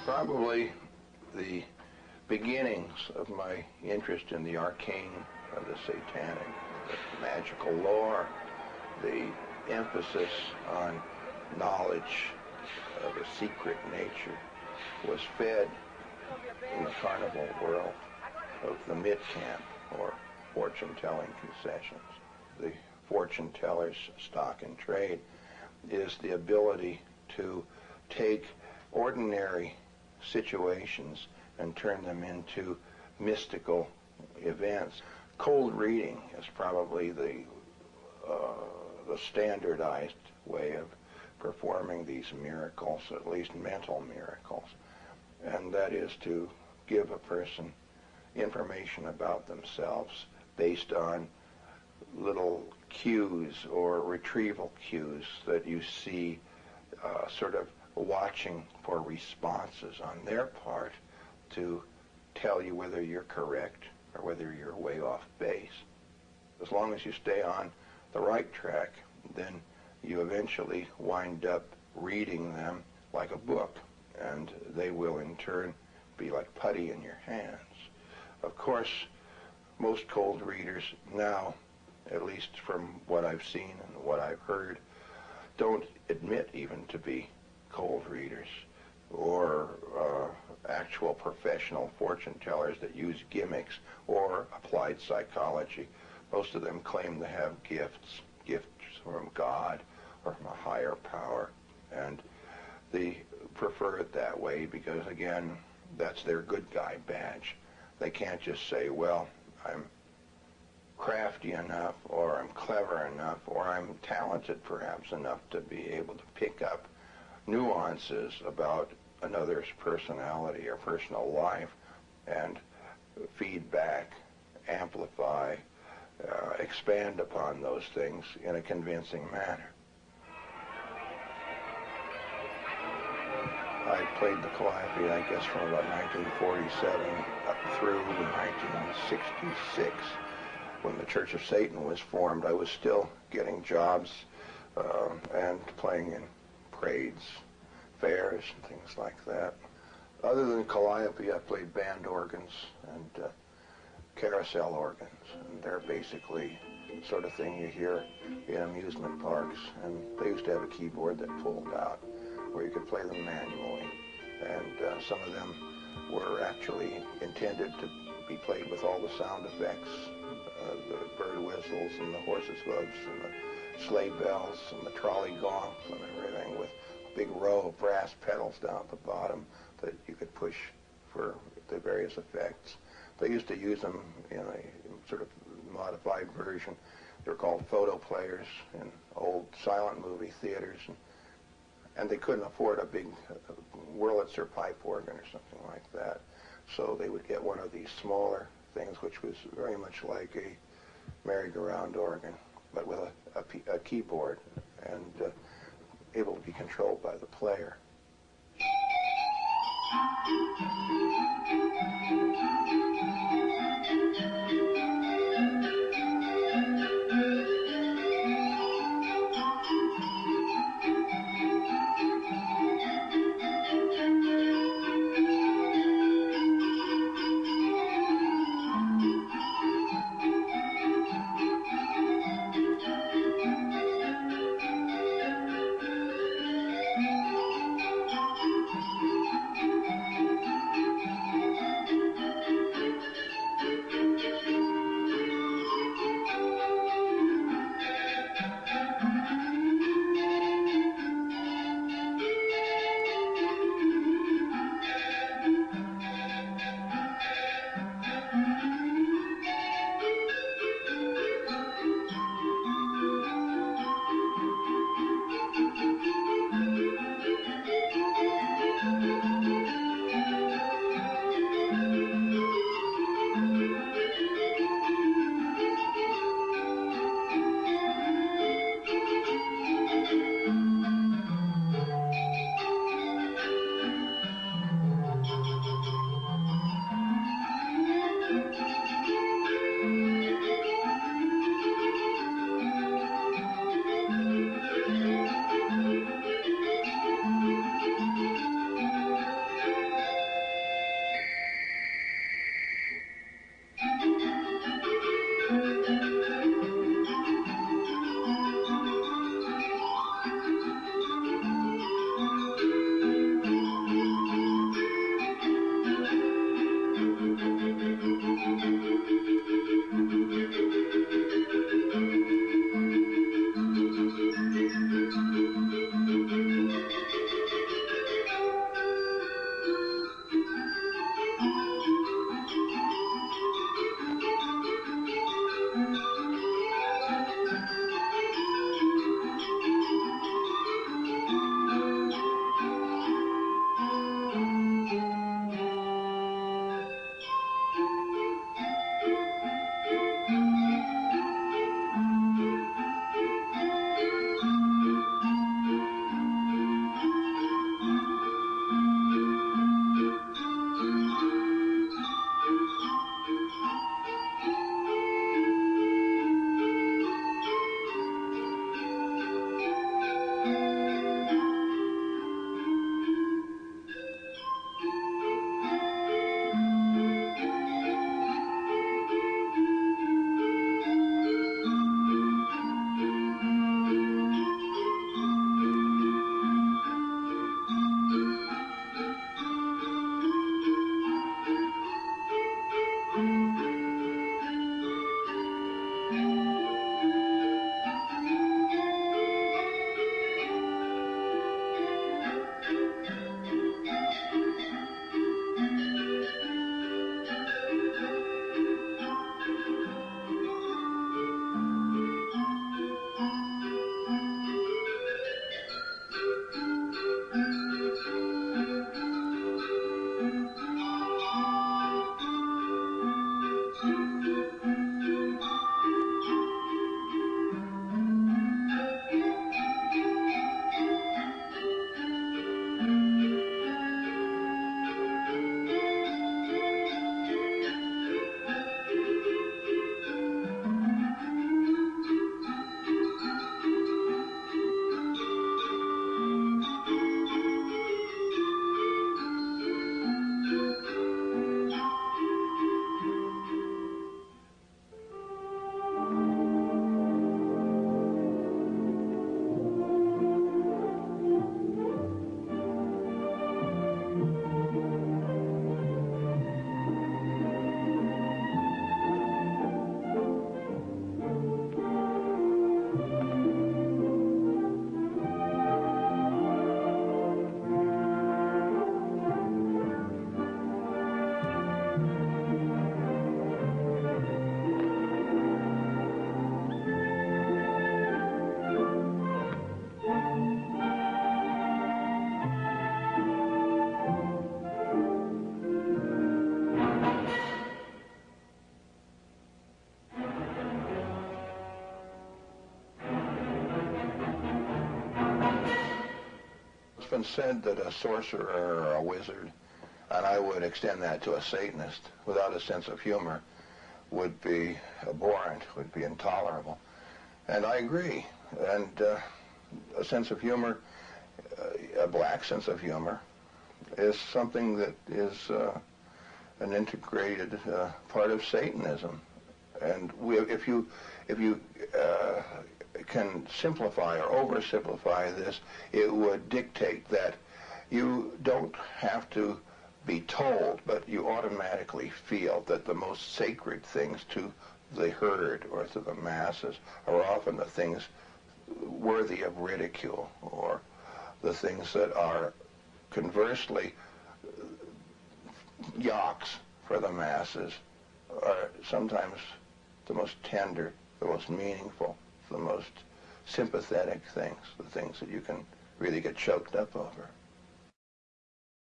Probably the beginnings of my interest in the arcane of the satanic, the magical lore, the emphasis on knowledge of a secret nature was fed in the carnival world of the mid-camp or fortune-telling concessions. The fortune teller's stock and trade is the ability to take ordinary situations and turn them into mystical events. Cold reading is probably the standardized way of performing these miracles, at least mental miracles, and that is to give a person information about themselves based on little cues or retrieval cues that you see sort of watching for responses on their part to tell you whether you're correct or whether you're way off base. As long as you stay on the right track, then you eventually wind up reading them like a book, and they will in turn be like putty in your hands. Of course, most cold readers now, at least from what I've seen and what I've heard, don't admit even to be cold readers or actual professional fortune tellers that use gimmicks or applied psychology. Most of them claim to have gifts from God or from a higher power, and they prefer it that way because, again, that's their good guy badge. They can't just say, well, I'm crafty enough, or I'm clever enough, or I'm talented perhaps enough to be able to pick up nuances about another's personality or personal life and feed back, amplify, expand upon those things in a convincing manner. I played the Calliope, I guess, from about 1947 up through 1966. When the Church of Satan was formed, I was still getting jobs and playing in parades, fairs, and things like that. Other than Calliope, I played band organs and carousel organs, and they're basically the sort of thing you hear in amusement parks, and they used to have a keyboard that pulled out where you could play them manually, and some of them were actually intended to be played with all the sound effects, the bird whistles and the horse's hooves and the sleigh bells and the trolley gongs and everything, with a big row of brass pedals down at the bottom that you could push for the various effects. They used to use them in a sort of modified version. They were called photo players in old silent movie theaters, and they couldn't afford a big Wurlitzer pipe organ or something like that. So they would get one of these smaller things, which was very much like a merry-go-round organ, but with a keyboard and able to be controlled by the player. once said that a sorcerer or a wizard, and I would extend that to a Satanist, without a sense of humor, would be abhorrent, would be intolerable. And I agree. And a sense of humor, a black sense of humor, is something that is an integrated part of Satanism. And if you can simplify or oversimplify this, it would dictate that you don't have to be told, but you automatically feel that the most sacred things to the herd or to the masses are often the things worthy of ridicule, or the things that are conversely yokes for the masses are sometimes the most tender, the most meaningful, the most sympathetic things, the things that you can really get choked up over.